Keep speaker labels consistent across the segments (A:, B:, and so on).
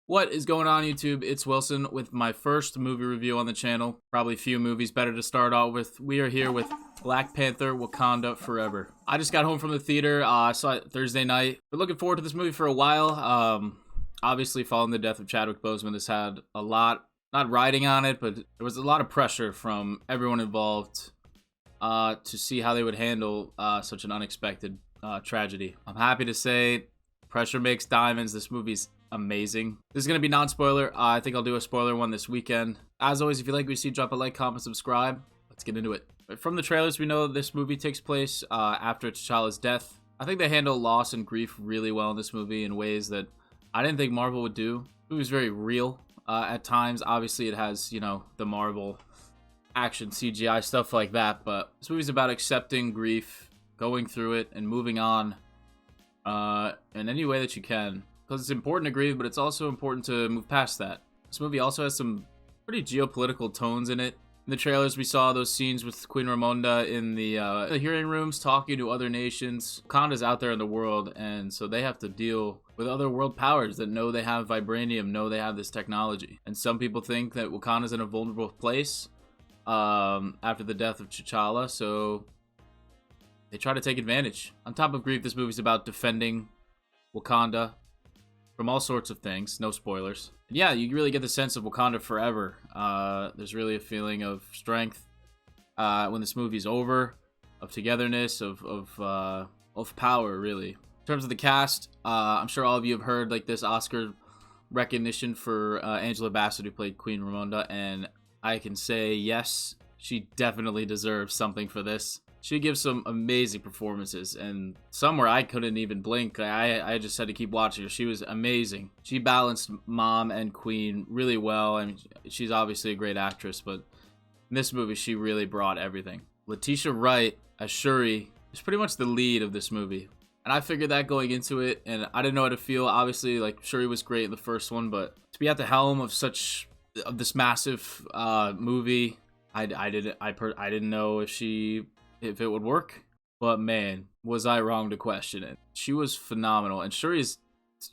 A: What is going on, YouTube? It's Wilson with my first movie review on the channel. Probably few movies better to start out with. We are here with Black Panther, Wakanda Forever. I just got home from the theater. I saw it Thursday night. Been looking forward to this movie for a while. Obviously, following the death of Chadwick Boseman, this had a lot, not riding on it, but there was a lot of pressure from everyone involved to see how they would handle such an unexpected tragedy. I'm happy to say pressure makes diamonds. This movie's amazing. This is going to be non-spoiler. I think I'll do a spoiler one this weekend. As always, if you like what you see, drop a like, comment, subscribe. Let's get into it. From the trailers, we know this movie takes place after T'Challa's death. I think they handle loss and grief really well in this movie in ways that I didn't think Marvel would do. It was very real at times. Obviously, it has, you know, the Marvel action CGI stuff like that, but this movie's about accepting grief, going through it, and moving on in any way that you can. Because it's important to grieve, but it's also important to move past that. This movie also has some pretty geopolitical tones in it. In the trailers, we saw those scenes with Queen Ramonda in the hearing rooms talking to other nations. Wakanda's out there in the world, and so they have to deal with other world powers that know they have vibranium, know they have this technology. And some people think that Wakanda's in a vulnerable place after the death of T'Challa, so they try to take advantage. On top of grief, this movie's about defending Wakanda from all sorts of things. No spoilers. And yeah, you really get the sense of Wakanda forever. There's really a feeling of strength when this movie's over, of togetherness, of power, really. In terms of the cast, I'm sure all of you have heard like this Oscar recognition for Angela Bassett, who played Queen Ramonda, and I can say yes, she definitely deserves something for this. She gives some amazing performances, and some where I couldn't even blink. I just had to keep watching her. She was amazing. She balanced mom and queen really well. I mean, she's obviously a great actress, but in this movie, she really brought everything. Letitia Wright as Shuri is pretty much the lead of this movie. And I figured that going into it, and I didn't know how to feel. Obviously, like, Shuri was great in the first one, but to be at the helm of this massive movie, I didn't know if it would work, but man, was I wrong to question it. She was phenomenal, and Shuri's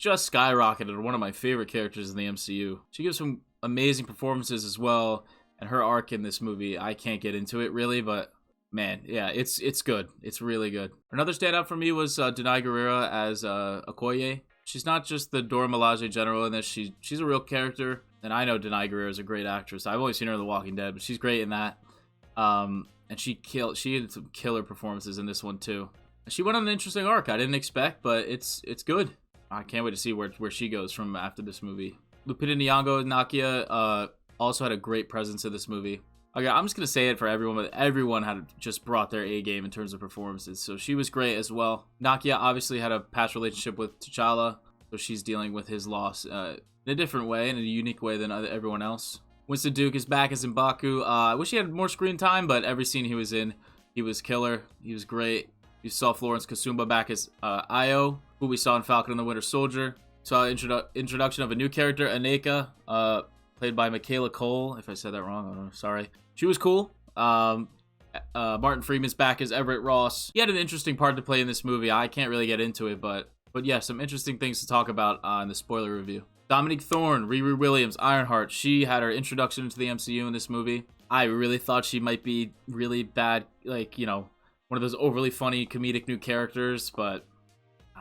A: just skyrocketed, one of my favorite characters in the MCU. She gives some amazing performances as well, and her arc in this movie, I can't get into it really, but man, yeah, it's good. It's really good. Another standout for me was Denai Guerrera as Okoye. She's not just the Dora Milaje general in this. She's a real character, and I know Denai Guerrera is a great actress. I've only seen her in The Walking Dead, but she's great in that. And she had some killer performances in this one too. She went on an interesting arc I didn't expect, but it's good. I can't wait to see where she goes from after this movie. Lupita Nyong'o Nakia also had a great presence in this movie. Okay, I'm just gonna say it for everyone, but everyone had just brought their A game in terms of performances, so she was great as well. Nakia obviously had a past relationship with T'Challa, so she's dealing with his loss in a different way, in a unique way than everyone else. Winston Duke is back as M'Baku. I wish he had more screen time, but every scene he was in, he was killer. He was great. You saw Florence Kasumba back as Io, who we saw in Falcon and the Winter Soldier. Saw introduction of a new character, Aneka, played by Michaela Cole. If I said that wrong, I'm sorry. She was cool. Martin Freeman's back as Everett Ross. He had an interesting part to play in this movie. I can't really get into it, but yeah, some interesting things to talk about in the spoiler review. Dominique Thorne, Riri Williams, Ironheart. She had her introduction into the MCU in this movie. I really thought she might be really bad, like, you know, one of those overly funny comedic new characters, but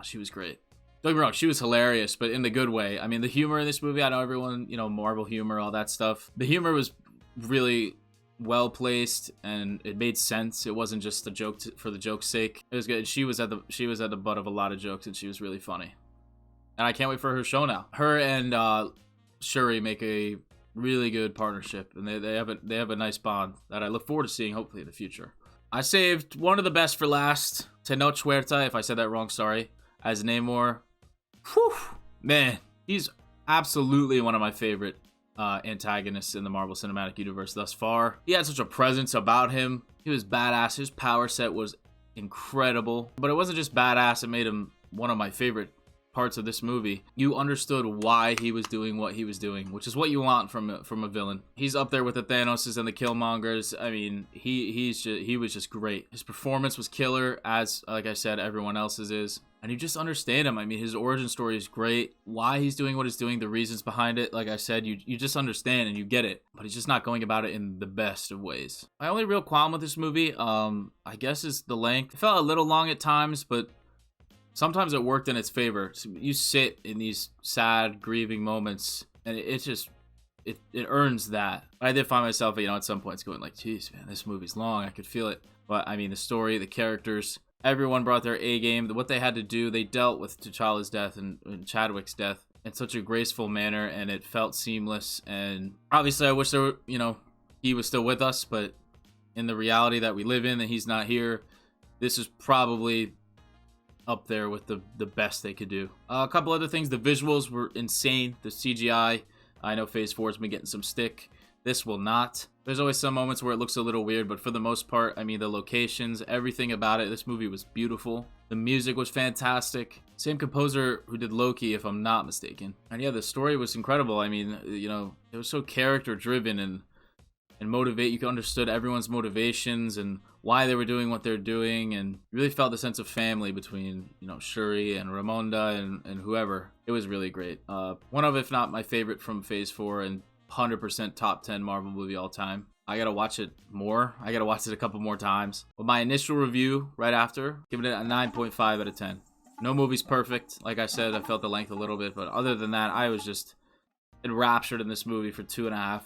A: she was great. Don't get me wrong, she was hilarious, but in the good way. I mean, the humor in this movie, I know everyone, you know, Marvel humor, all that stuff. The humor was really well placed, and it made sense. It wasn't just a joke for the joke's sake. It was good. She was at the butt of a lot of jokes, and she was really funny. And I can't wait for her show now. Her and Shuri make a really good partnership, and they have a nice bond that I look forward to seeing hopefully in the future. I saved one of the best for last. Tenoch Huerta, if I said that wrong, sorry, as Namor. Whew, man, he's absolutely one of my favorite antagonists in the Marvel Cinematic Universe thus far. He had such a presence about him. He was badass. His power set was incredible, but it wasn't just badass. It made him one of my favorite parts of this movie, you understood why he was doing what he was doing, which is what you want from a villain. He's up there with the Thanoses and the Killmongers. I mean, he was just great. His performance was killer, as like I said, everyone else's is. And you just understand him. I mean, his origin story is great. Why he's doing what he's doing, the reasons behind it, like I said, you just understand and you get it. But he's just not going about it in the best of ways. My only real qualm with this movie, I guess, is the length. It felt a little long at times, but sometimes it worked in its favor. So you sit in these sad, grieving moments, and it earns that. But I did find myself, at some points going like, geez, man, this movie's long. I could feel it. But I mean, the story, the characters, everyone brought their A game. What they had to do, they dealt with T'Challa's death and Chadwick's death in such a graceful manner, and it felt seamless. And obviously, I wish there were, he was still with us, but in the reality that we live in, that he's not here, this is probably up there with the best they could do. A couple other things, the visuals were insane. The CGI, I know Phase 4 has been getting some stick. This will not. There's always some moments where it looks a little weird, but for the most part, I mean, the locations, everything about it, this movie was beautiful. The music was fantastic. Same composer who did Loki, if I'm not mistaken. And yeah, the story was incredible. I mean, it was so character driven and motivate. You understood everyone's motivations and why they were doing what they're doing, and you really felt the sense of family between, Shuri and Ramonda and whoever. It was really great. One of, if not my favorite from Phase 4, and 100% top 10 Marvel movie all time. I gotta watch it more. I gotta watch it a couple more times. But my initial review right after, giving it a 9.5 out of 10. No movie's perfect. Like I said, I felt the length a little bit, but other than that, I was just enraptured in this movie for 2.5,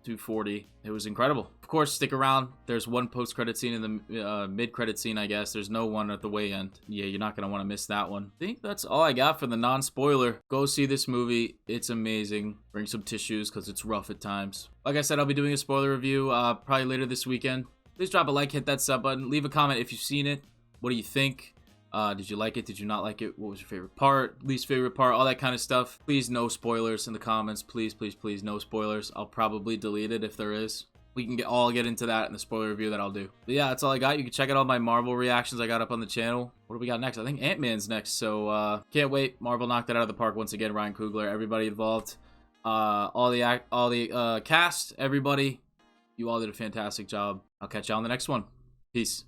A: 240. It was incredible. Of course, stick around. There's one post-credit scene in the mid-credit scene, I guess. There's no one at the way end. Yeah, you're not going to want to miss that one. I think that's all I got for the non-spoiler. Go see this movie. It's amazing. Bring some tissues because it's rough at times. Like I said, I'll be doing a spoiler review probably later this weekend. Please drop a like, hit that sub button. Leave a comment if you've seen it. What do you think? Did you like it? Did you not like it? What was your favorite part? Least favorite part? All that kind of stuff. Please, no spoilers in the comments. Please, please, please, no spoilers. I'll probably delete it if there is. We can all get into that in the spoiler review that I'll do. But yeah, that's all I got. You can check out all my Marvel reactions I got up on the channel. What do we got next? I think Ant-Man's next. So can't wait. Marvel knocked it out of the park once again. Ryan Coogler, everybody involved, all the cast, everybody. You all did a fantastic job. I'll catch you on the next one. Peace.